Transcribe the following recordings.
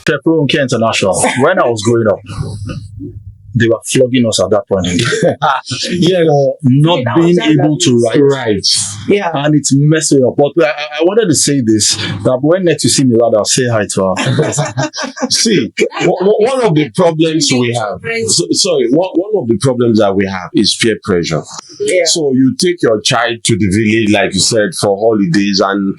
Pepperoni International. When I was growing up, they were flogging us at that point in time. Yeah. For not being able to write. Right. Yeah. And it's messing up. But I wanted to say this, that when next you see me loud, I'll say hi to her. See, one of the problems we have, one of the problems that we have is peer pressure. Yeah. So you take your child to the village, like you said, for holidays, and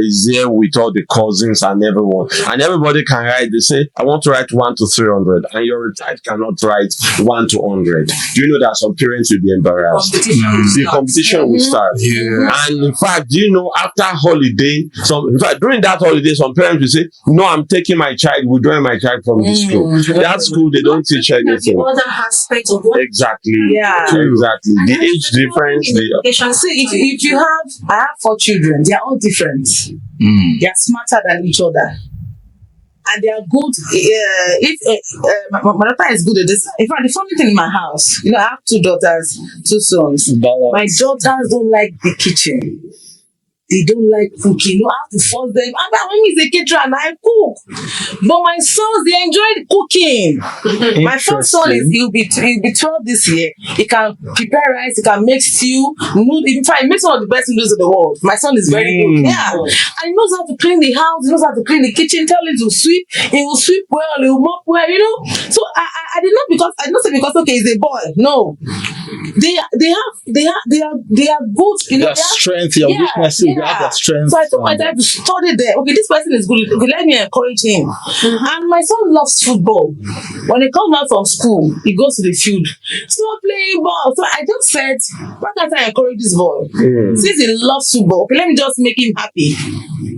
he's there with all the cousins and everyone. And everybody can write. They say, I want to write 1 to 300. And your child cannot write 1 to 100. Do you know that some parents will be embarrassed? The competition will start. Yeah. And in fact, do you know, after holiday, during that holiday, some parents will say, no, I'm taking my child, withdrawing my child from the school. That school, they don't teach anything. Other aspect of what? Exactly. Yeah. Exactly. The age difference. See, if you have, I have 4 children, they are all different. They are smarter than each other. And they are good. My daughter is good at this. In fact, the funny thing in my house, I have 2 daughters, 2 sons. My daughters don't like the kitchen. They don't like cooking. You have to force them. And my mom is a caterer and I cook. But my sons, they enjoy cooking. My first son he'll be 12 this year. He can prepare rice, he can make stew, noodles. In fact, he makes one of the best noodles in the world. My son is very good. Yeah. And he knows how to clean the house, he knows how to clean the kitchen, tell him to sweep, he will sweep well, he will mop well, So I did not say because okay, he's a boy. No. They are good, Their strength, your weaknesses, they have their strength. So I told my dad to study there. Okay, this person is good. Okay, let me encourage him. And my son loves football. When he comes out from school, he goes to the field. Stop playing ball. So I just said, why can't I encourage this boy? Since he loves football, okay, let me just make him happy.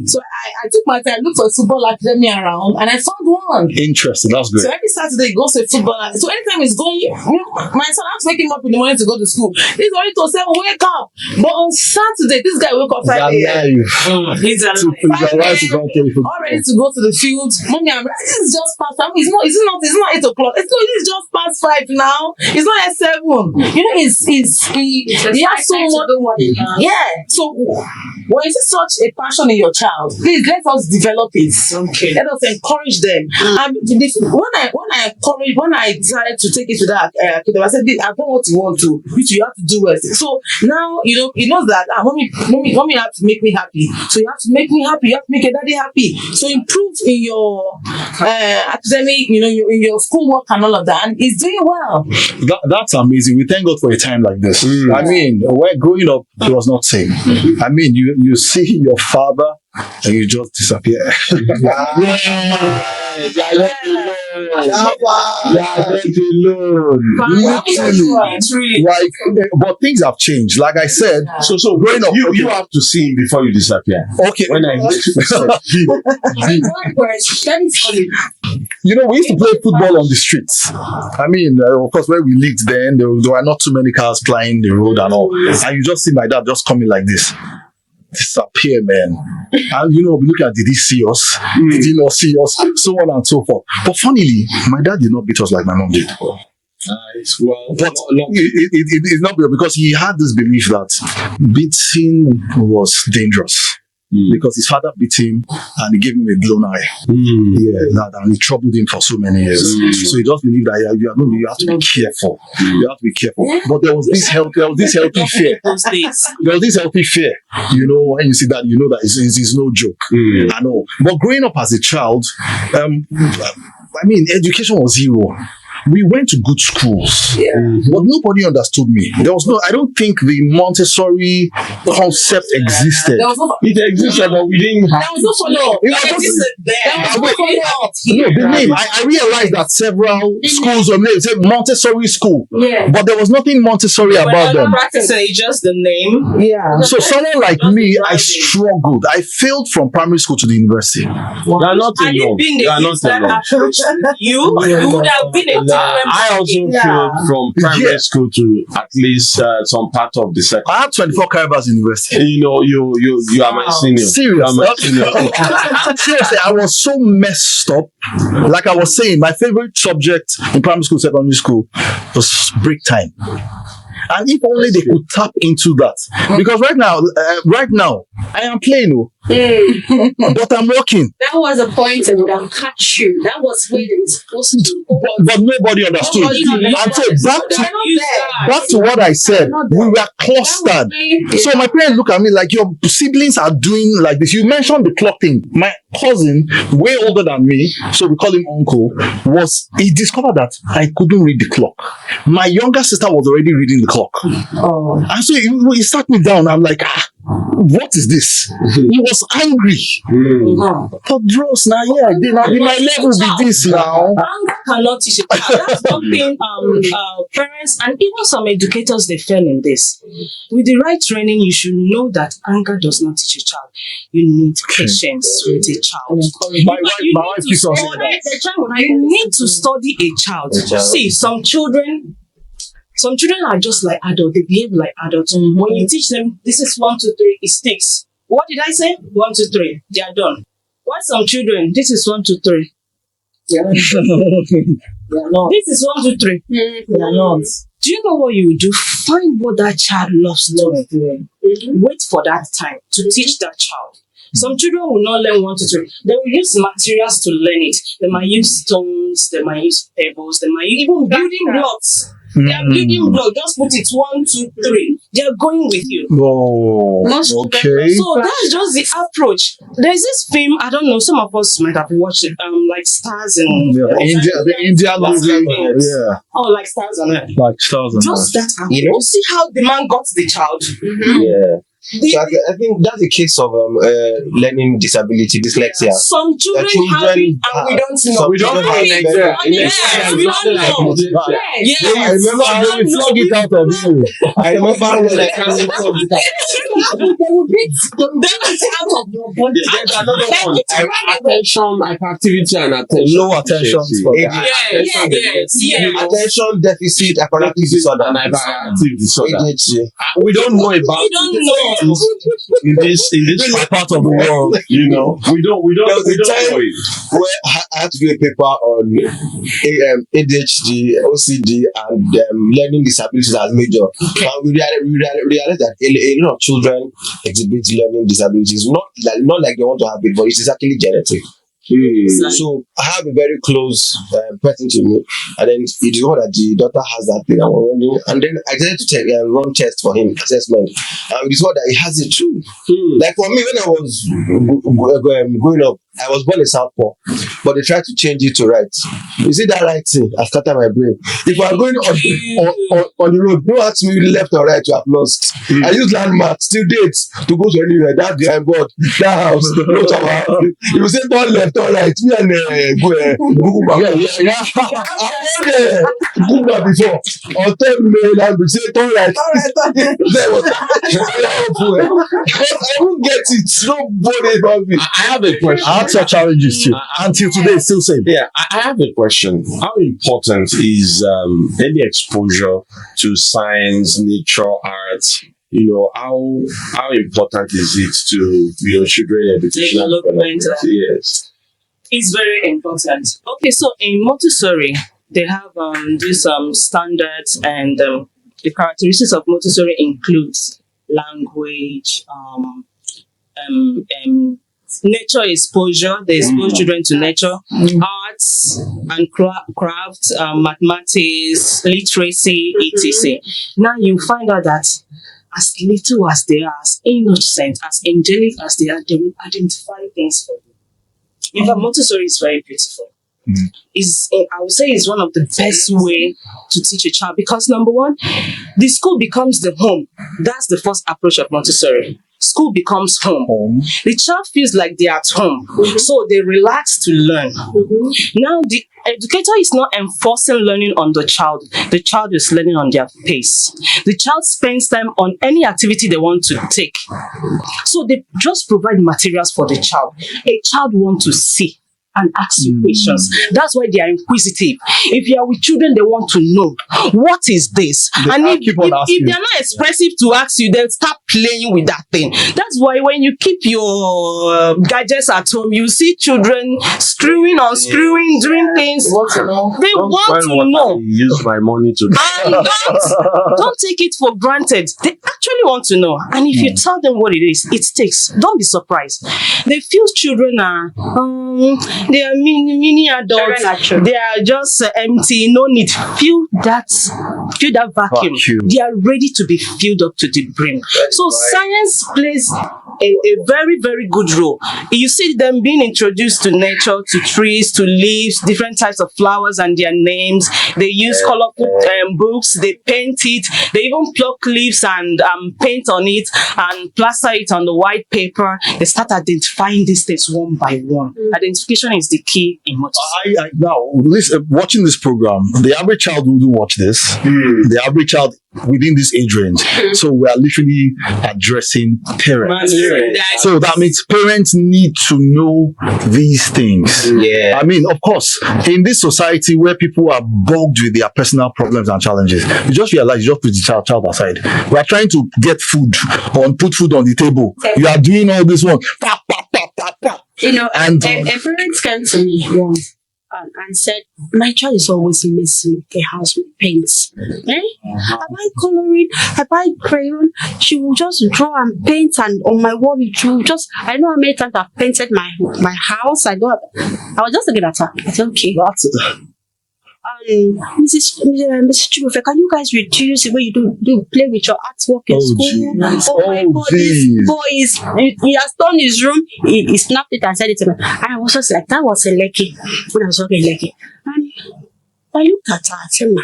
So I took my time, looked for a football academy around, and I found one. Interesting, that's good. So every Saturday he goes to a football. So anytime he's going, my son has to wake him up in the morning to go to school. He's already to say, wake up. But on Saturday, this guy woke up 5 a.m. He's alive. All ready to go to the field. Mommy, this is just past 5. It's not 8 o'clock. It's just past 5 now. It's not at 7. He has so much. Yeah. So when you see such a passion in your child, please let us develop it. Okay. Let us encourage them. When I decided to take it to that I said, I don't what you want to, which you have to do it. So now he knows that mommy have to make me happy. So you have to make me happy. You have to make your daddy happy. So improve in your academic, in your schoolwork and all of that. And he's doing well. That's amazing. We thank God for a time like this. I mean, when growing up, it was not safe. I mean, you see your father and you just disappear. Literally. But things have changed. Like I said, so growing up, you have to see him before you disappear. Okay. When I we used to play football on the streets. I mean, of course, when we lived then, there were not too many cars plying the road and all. And you just see my dad just coming like this. Disappear, man. And we look at, did he see us? Did he not see us? So on and so forth. But funnily, my dad did not beat us like my mom did. Nice. Well, but it's not because he had this belief that beating was dangerous. Because his father beat him and he gave him a blown eye. And it troubled him for so many years. So he just believed that you have to be careful. You have to be careful. But there was this healthy fear. There was this healthy fear. When you see that, you know that it's no joke. I know. But growing up as a child, education was zero. We went to good schools, but nobody understood me. I don't think the Montessori concept existed. It existed, but we didn't have. There was no follow-up. The name. I realized that several schools were named Montessori school, but there was nothing Montessori about them. Practically just the name. Yeah. So someone like me, I struggled. I failed from primary school to the university. You are not alone. You are not alone. You would have been a I also failed from primary school to at least some part of the second. I had 24 caribous in university. You are my senior. Seriously, I was so messed up. Like I was saying, my favorite subject in primary school, secondary school was break time. And if only they could tap into that. Because right now, I am playing. but I'm working. That was a point that would have catch you. That was where they were supposed to. But nobody understood. And so back to what I said, we were clustered. So my parents look at me like, your siblings are doing like this. You mentioned the clock thing. My cousin, way older than me, so we call him uncle, he discovered that I couldn't read the clock. My younger sister was already reading the clock. Oh. And so he sat me down. I'm like, what is this? He was angry. But bros, now my level be this now. Anger cannot teach a child. That's something parents and even some educators they fail in this. With the right training, you should know that anger does not teach a child. You need patience with a child. My wife keeps on saying that. You need to study a child. See, some children are just like adults. They behave like adults. When you teach them, this is 1, 2, 3, it sticks. What did I say? 1, 2, 3. They are done. Why some children? This is 1, 2, 3. They are not. This is 1, 2, 3. They are not. Do you know what you do? Find what that child loves doing. Wait for that time to teach that child. Some children will not learn 1, 2, 3. They will use materials to learn it. They might use stones. They might use pebbles. They might even building blocks. They are building blocks. Just put it 1, 2, 3. They are going with you. Oh, okay. So that's just the approach. There's this film, I don't know, some of us might have watched it, like Stars and the Indian movie. Yeah. Oh, like Stars and Earth. Like Stars and Just that approach. You see how the man got the child? Yeah. So I think that's the case of learning disability, dyslexia. Some children have it and we don't know. We don't know. Yes, we don't know. Yes. I remember how we flog it out of you. I remember when I can't They will beat out of your body. There's another one. Attention, hyperactivity, and attention. Low attention. Yes. attention deficit hyperactive disorder And hyperactive disorder. ADHD. We don't know about We don't know. in this part of the world. You know, we don't There was a know time it. where I had to do a paper on ADHD, OCD, and learning disabilities as major. And we realized that a lot of children exhibit learning disabilities, not like they want to have it, but it is actually genetic. So I have a very close person to me, and then he discovered that the daughter has that thing, and then I decided to run test for him, assessment, and we discovered that he has it too. Like for me, when I was growing up, I was born in Southpaw, but they tried to change it to right. You see that right thing? I scattered my brain. If I'm going on the road, don't ask me left or right, you have lost. I use landmarks, still dates to go to anywhere. That behind board, that house, no tower. You say turn left or right, me and Google Map. Google Map before. Or tell me language, say turn right. That was I won't get it. Nobody about me. I have a question. I had such challenges too. Until today, it's still same. Yeah, I have a question. How important is any exposure to science, nature, art? You know, how important is it to children education? Development. Yes. It's very important. Okay, so in Montessori, they have these standards, and the characteristics of Montessori includes language, nature exposure. They expose children to nature, arts and crafts, mathematics, literacy, etc. Now you find out that as little as they are, as innocent, as angelic as they are, they will identify things for you. In fact, Montessori is very beautiful. I would say it's one of the best way to teach a child, because number one, the school becomes the home. That's the first approach of Montessori. School becomes home. The child feels like they're at home, so they relax to learn. Now, the educator is not enforcing learning on the child. The child is learning on their pace. The child spends time on any activity they want to take. So they just provide materials for the child. A child wants to see and ask you questions. That's why they are inquisitive. If you are with children, they want to know, what is this? And if they are not expressive to ask you, they'll start playing with that thing. That's why when you keep your gadgets at home, you see children screwing, doing things. They want to know. Use my money to. And don't take it for granted. They actually want to know. And if you tell them what it is, it sticks. Don't be surprised. They feel children are they are mini adults. They are just empty. No need. Feel that vacuum. They are ready to be filled up to the brim. So science plays a very, very good role. You see them being introduced to nature, to trees, to leaves, different types of flowers and their names. They use colorful books. They paint it. They even pluck leaves and paint on it and plaster it on the white paper. They start identifying these things one by one. Identification is the key in motorcycle. Now, watching this program, the average child wouldn't watch this. The average child within this age range. So we are literally addressing parents. So that means parents need to know these things. Yeah. I mean, of course, in this society where people are bogged with their personal problems and challenges, you just realize you just put the child aside. We are trying to get food or put food on the table. You are doing all this one. You know, And a parent came to me once and said, my child is always messing the house with paints. I buy coloring, I buy crayon, she will just draw and paint, and on my wall it will just, I know how many times I've painted my house. I was just looking at her. I said, okay. Mrs. Chibufe, can you guys reduce the way you do play with your artwork in school? My God, this boy he has done his room. He snapped it and said it to me. And I was just like, that was a lucky when I was working lucky. And I looked at her. I said, ma,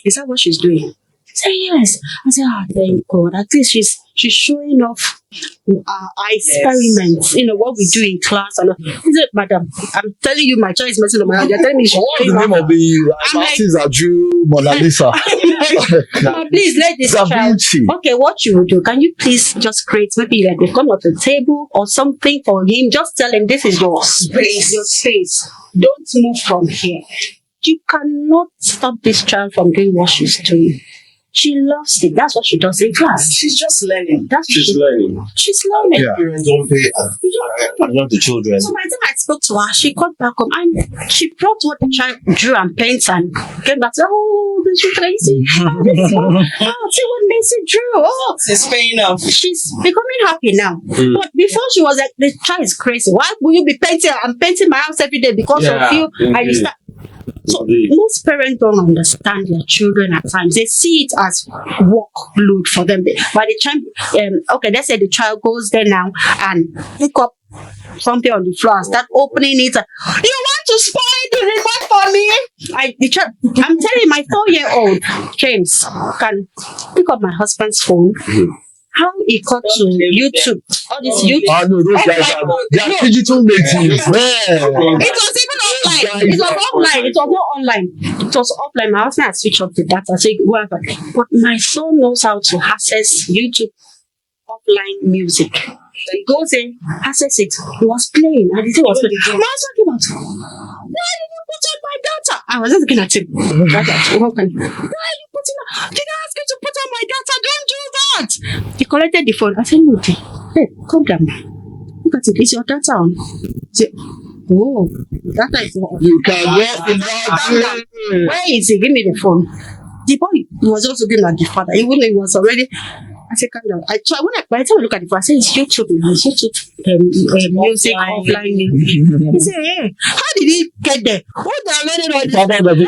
is that what she's doing? She said, yes. I said, thank God. At least she's showing off our experiments, what we do in class. And he said, madam, I'm telling you, my child is messing up my head. You're telling me she's what's the name of the artist that drew Mona Lisa? Please let this child. Okay, what you will do? Can you please just create maybe like they come up a table or something for him? Just tell him this is your space. Your space. Don't move from here. You cannot stop this child from doing what she's doing. She loves it. That's what she does in class. She's just learning. She's learning. She's learning. Yeah. Parents don't pay attention to children. So by the time I spoke to her, she got back home and she brought what the child drew and paints and came back to, oh, this is crazy. Oh, this is see what Macy drew. Oh, It's paying off. she's becoming happy now. But before she was like, the child is crazy. Why will you be painting? I'm painting my house every day because of you. And you start. So most parents don't understand their children at times. They see it as workload for them. By the time, okay, let's say the child goes there now and pick up something on the floor and start opening it. You want to spoil the remote for me? I'm telling you, my 4-year-old James can pick up my husband's phone. How he got to YouTube, all this YouTube. Oh no, those guys are digital natives. Man. It was even offline. It was offline. It was not online. It was offline. My husband had switched off the data, so whatever. But my son knows how to access YouTube offline music. So he goes in, access it. He was playing, and he was playing. My husband came out. Why did you put on my data? I was just looking at him. Why are you putting on? Did I ask you to put on my data? Don't do that. He collected the phone. I said, no, hey, calm down. Look at it. Is your data on? He said, oh, data is not on. You can walk in. Where is he? Give me the phone. The boy was also looking at the father. Even though he was already. I said, calm down. By the time I look at the phone, I said, it's YouTube. It's YouTube music, offline music. He said, hey, how did he get there? Who downloaded all this?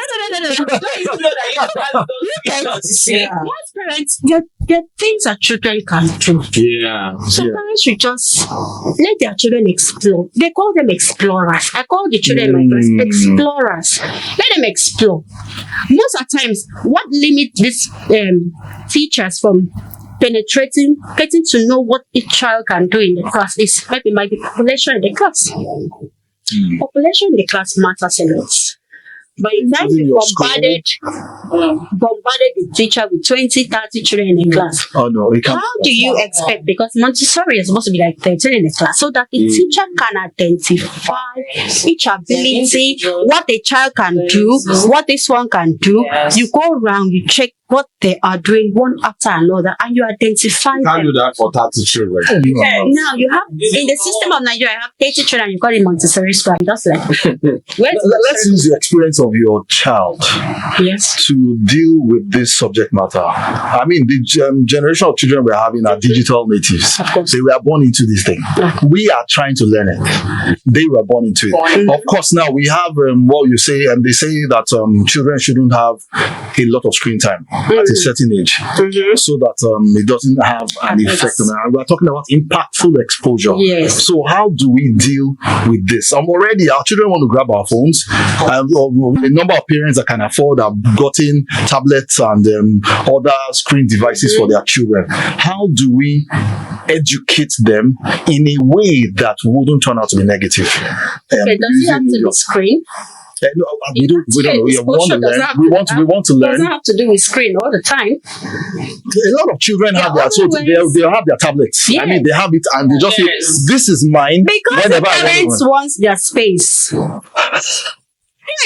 Most parents, there things that children can do. Yeah. So parents should just let their children explore. They call them explorers. I call the children my friends explorers. Let them explore. Most of the times, what limits these teachers from penetrating, getting to know what each child can do in the class is maybe might be population in the class. Population in the class matters a lot. By the time you bombarded the teacher with 20, 30 children in the class, Oh no, we can't. how do you expect? Because Montessori is supposed to be like 13 in the class, so that the teacher can identify each ability, what the child can do, what this one can do. You go around, you check what they are doing one after another, and you identify You can't them. do that for 30 children. Now you have in the system of Nigeria, I have 30 children. You got a Montessori school. I'm just like, Let's use the experience of your child yes. to deal with this subject matter. I mean, the generation of children we're having are digital natives. Of course. They were born into this thing. We are trying to learn it. They were born into it. Of course, now we have what you say, and they say that children shouldn't have a lot of screen time at a certain age, so that it doesn't have an effect on them. We're talking about impactful exposure. Yes. So how do we deal with this? Already our children want to grab our phones. A number of parents that can afford have gotten tablets and other screen devices for their children. How do we educate them in a way that wouldn't turn out to be negative? Okay, does it have to be screen? No, we don't know. We want to learn. We want to It learn. doesn't have to do with screen all the time. A lot of children have their they have their tablets. I mean, they have it and they just say, "This is mine." Because the whenever I want parents one. want their space.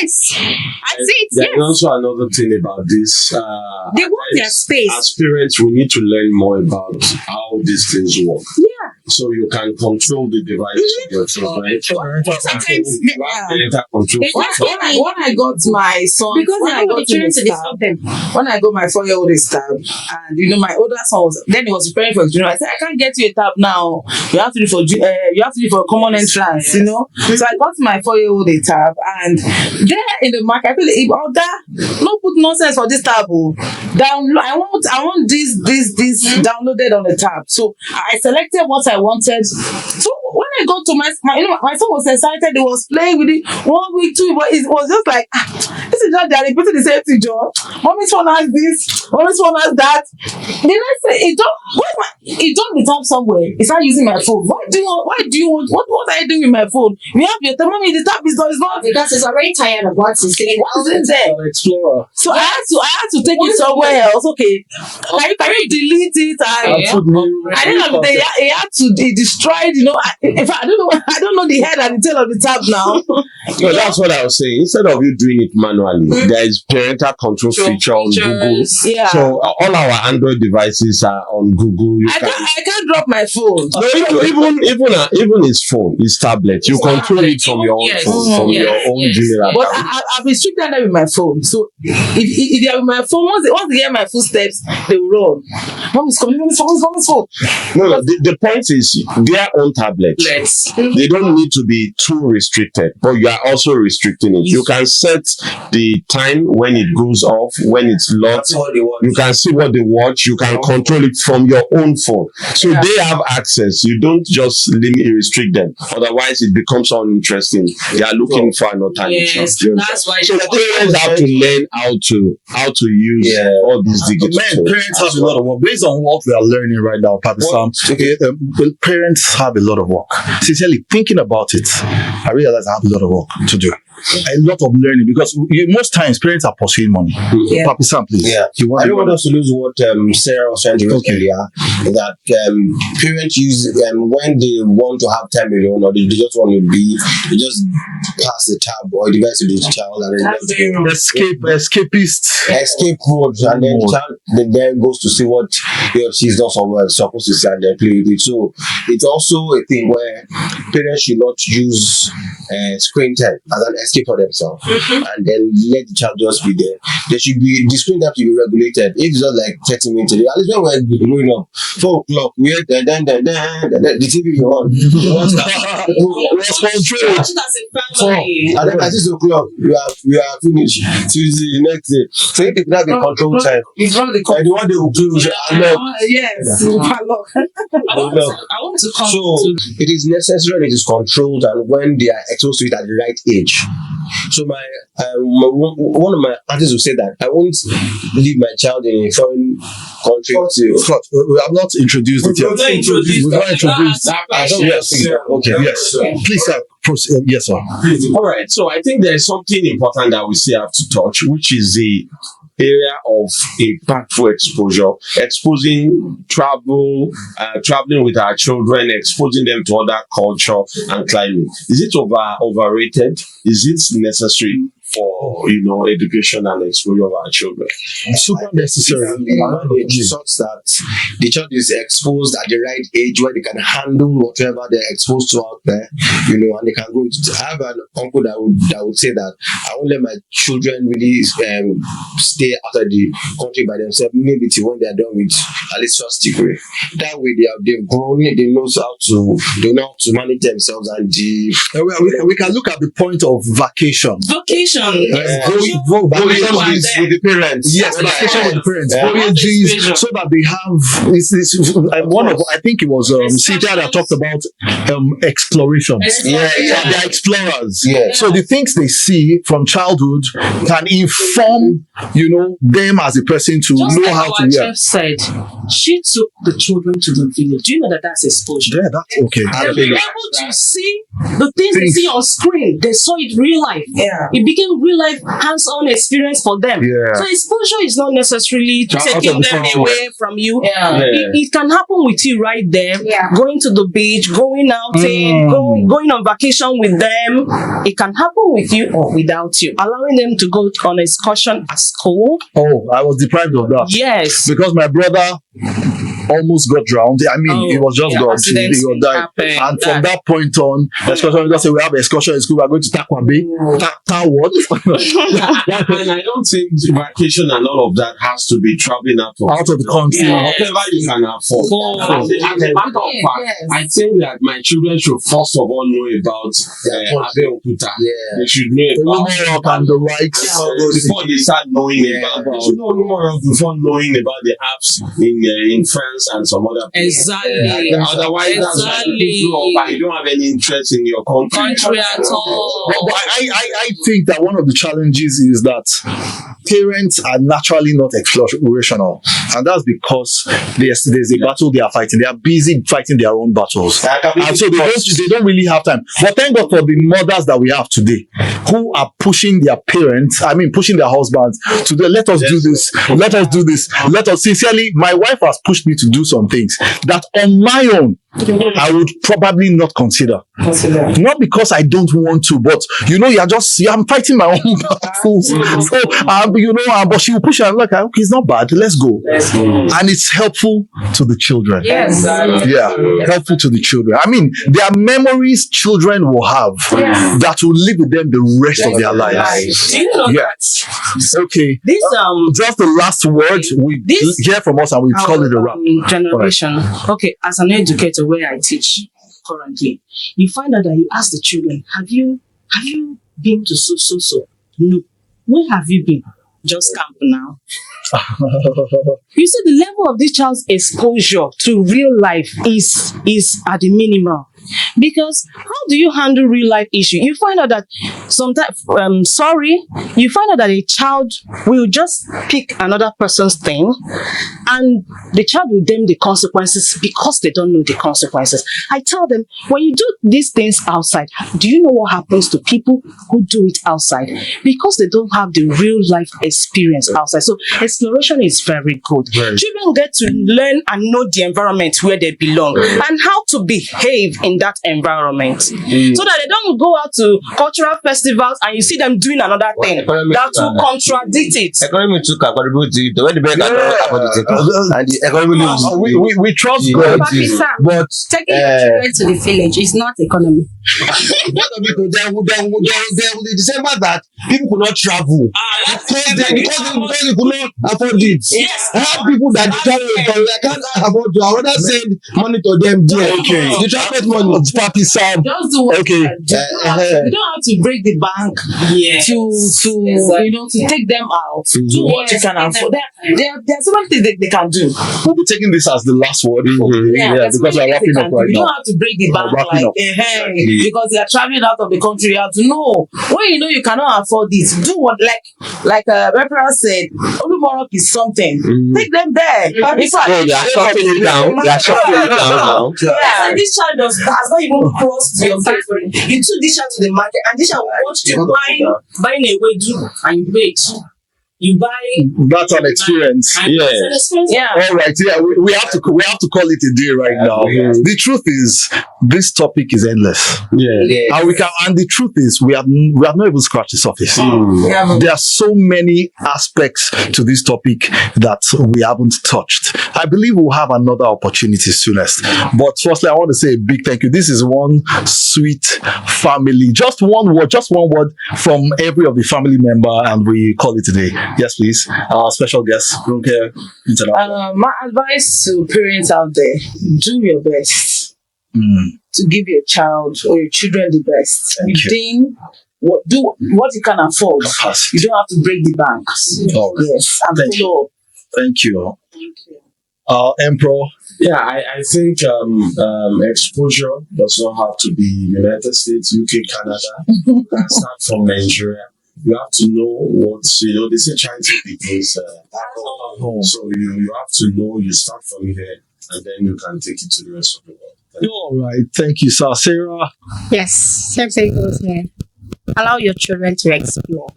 Yes, I see it. There's Yes, also another thing about this. they want their space. As parents, we need to learn more about how these things work. Yeah. So you can control the device of your children. Sometimes Parental control. When I got my son, because when they I want the got to children the to stab, disturb them. when I got my 4-year-old a tab, and my older son was then he was preparing for his junior. I said, I can't get you a tab now. You have to do for a common entrance, So I got my 4-year-old a tab, and there in the market, I feel no put nonsense for this tab. I want this downloaded on the tab. So I selected what I wanted. So when I got to my son was excited. He was playing with it 1 week, 2 weeks. It was just like, this is just they're repeating the same thing, John. Mommy's phone has this, mommy's phone has that. Then I say, it don't the tab somewhere. It's not using my phone. Why do you want what are you doing with my phone? We have your mommy, the tab is not Because it's already tired of what he's saying. what is it there? Explorer. So I had to take it somewhere else. Okay. Can you delete it? And I didn't know he had to destroy it, in fact, I don't know the head and the tail of the tab now. No, that's what I was saying. Instead of you doing it manually, there is parental control feature on Google. Yeah. So all our Android devices are on Google. I can't drop my phone. No, even his phone, his tablet, you control it from your own phone, from your own general. But I've been strict with my phone. So if they are with my phone, once they hear my footsteps, they will run. Mommy's coming, mommy's phone. No, the point is their own tablets. They don't need to be too restricted, but you are also restricting it. You can set the time when it goes off, when it's locked. You can see what they watch. You can control it from your own phone. So they have access. You don't just restrict them. Otherwise, it becomes uninteresting. They are looking for an alternative. That's why. So parents have to learn how to use all these digital tools. Parents have a lot of work. Based on what we are learning right now, Papi Sam, parents have a lot of work. Sincerely, thinking about it, I realize I have a lot of work to do. A lot of learning, because most times parents are pursuing money. Yeah. Papi Sam, please. Yeah. I don't want us to lose what Sarah was trying to raise earlier, that parents use when they want to have time alone, or they just want to they just pass the tab or device to the child and then escape mode, and then the child then goes to see what he or she is not supposed to see and then play with it. So it's also a thing where parents should not use screen time as an escape for themselves, and then let the child just be there. The screen time to be regulated. If it's just like 30 minutes a day, at least when we're growing up, 4 o'clock, we had the TV you on. was controlled. And then at 6 o'clock, we are finished. Tuesday, next day. So if people have a control time, It's one of the and the one they will close, yes. I want to come so it is necessary and it is controlled, and when they are exposed to it at the right age. So one of my aunties will say that I won't leave my child in a foreign country Scott, we have not introduced it yet. We've not introduced. Yes. Okay. Yes. Please, sir. Yes, sir. All right. So I think there's something important that we still have to touch, which is the area of impactful exposure, exposing traveling with our children, exposing them to other culture and climate. Is it overrated? Is it necessary? for education and exposure of our children. Super necessary. Such that the child is exposed at the right age where they can handle whatever they're exposed to out there, and they can grow. I have an uncle that would say that I won't let my children really stay outside the country by themselves, maybe till when they are done with at least first degree. That way they've grown, they know how to manage themselves, and we can look at the point of vacation. Vacation. Vacation with the parents. Yes, vacation with the parents. Voyages, so that they have. I think it was Cynthia that talked about exploration. They're explorers. So the things they see from childhood can inform, them as a person to Just know like how our to. chef said, she took the children to the village. Do you know that that's exposure? Yeah, that's okay. They've been able to see the things they see on screen. They saw it real life. Yeah. It became real life hands-on experience for them. Yeah. So exposure is not necessarily taking them away from you. Yeah. It can happen with you right there. Yeah. Going to the beach, going outing, going on vacation with them. It can happen with you or without you. Allowing them to go on excursion at school. Oh, I was deprived of that. Yes. Because my brother almost got drowned. I mean, it was just God. He was died. And from that point on, excursion, just say we have excursion in school, we're going to Takwa Bay. What? And I don't think vacation and all of that has to be traveling out of the country. Whatever you can afford. As a matter of fact, I think that my children should first of all know about Abeokuta. They should know about the rights before they start knowing about. They should know more before knowing about the apps in France and some other places. Exactly. Otherwise, that's why you grow up and you don't have any interest in your country At all. But I think that one of the challenges is that parents are naturally not explorational, and that's because there's a battle they are fighting. They are busy fighting their own battles, and so they don't really have time. But thank God for the mothers that we have today, who are pushing their pushing their husbands to do. Let us do this. Let us do this. Let us. Sincerely, my wife has pushed me to do some things that on my own I would probably not consider. Not because I don't want to, but I'm fighting my own battles. So but she will push and I'm like, okay, it's not bad. Let's go. And it's helpful to the children. Yes. Helpful to the children. I mean, there are memories children will have that will live with them the rest of their lives. Do you know that? Okay. This just the last word we hear from us and we call it a wrap. Generation. Okay, as an educator where I teach currently, you find out that you ask the children, have you been to so? No. Where have you been? Just camp now. You see, the level of this child's exposure to real life is at the minimum. Because how do you handle real life issue? You find out that sometimes, you find out that a child will just pick another person's thing and the child will blame the consequences because they don't know the consequences. I tell them, when you do these things outside, do you know what happens to people who do it outside? Because they don't have the real life experience outside. So exploration is very good. Children get to learn and know the environment where they belong and how to behave in that environment, so that they don't go out to cultural festivals and you see them doing another thing that will contradict it. We trust God, but taking your children to the village is not economy. There will be December that people could not travel because they could not afford it. I have people that travel because they can't afford to. I rather send money to them there. The transport money. Papi Sam. Just do what you can do. You don't have to break the bank to take them out. Do what you can afford. There are so many things they can do. We'll be taking this as the last word. Because we're wrapping up right now. You don't have to break the bank because they are traveling out of the country. You have to know when you know you cannot afford this. Do what like reference said. Olumorok is something. Take them there. In fact, they are shutting it down. Now. Yeah, this child has not even crossed your face. You took this child to the market and this child watched you buying a wedu and you wait. You buy. That's an experience. And Yeah. it's an experience. Yeah. All right, yeah, we have to call it a day right now. Yeah. The truth is, this topic is endless, Yeah. and the truth is, we have not even scratched the surface. Yeah. There are so many aspects to this topic that we haven't touched. I believe we'll have another opportunity soonest. But firstly, I want to say a big thank you. This is one sweet family. Just one word from every of the family member, and we call it a day. Yes, please. Our special guest, Runke International. My advice to parents out there: do your best to give your child or your children the best. Thank you. Within do what you can afford. You don't have to break the banks. All right. Yes, and Thank you. follow up. Thank you. Thank you. Emperor. Yeah, I think exposure does not have to be United States, UK, Canada. You can start from Nigeria. You have to know what, they say trying to begins so you have to know, you start from here, and then you can take it to the rest of the world. All right. Thank you, sir. Sarah. Yes, same thing goes here. Allow your children to explore.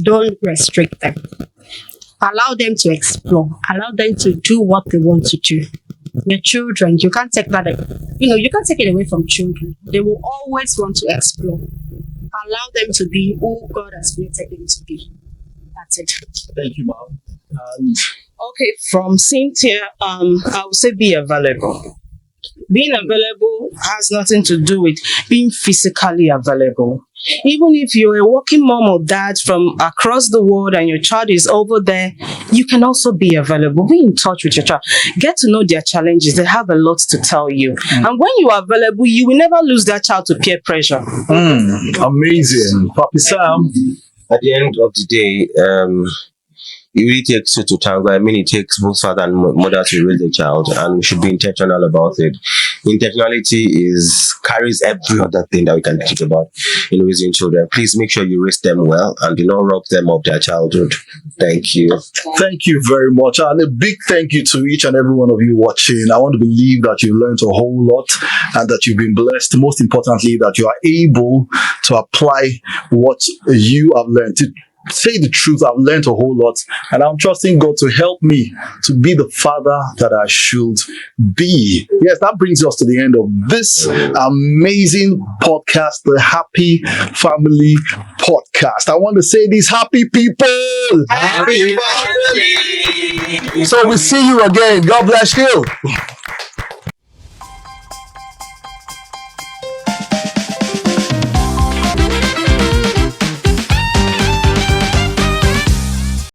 Don't restrict them. Allow them to explore. Allow them to do what they want to do. Your children, you can't take that, you can't take it away from children. They will always want to explore. Allow them to be who God has created them to be. That's it. Thank you, ma'am. And Okay, from Cynthia, I would say be available. Being available has nothing to do with being physically available. Even if you're a working mom or dad from across the world and your child is over there, you can also be available. Be in touch with your child. Get to know their challenges. They have a lot to tell you. And when you are available, you will never lose that child to peer pressure. amazing. Papi Sam. At the end of the day, it really takes two to tango. I mean, it takes both father and mother to raise a child, and we should be intentional about it. Intentionality carries every other thing that we can think about in raising children. Please make sure you raise them well and do not rob them of their childhood. Thank you. Thank you very much. And a big thank you to each and every one of you watching. I want to believe that you learned a whole lot and that you've been blessed. Most importantly, that you are able to apply what you have learned. To say the truth, I've learned a whole lot, and I'm trusting God to help me to be the father that I should be. Yes, that brings us to the end of this amazing podcast, the Happy Family Podcast. I want to say these happy people. Happy family! So we see you again. God bless you.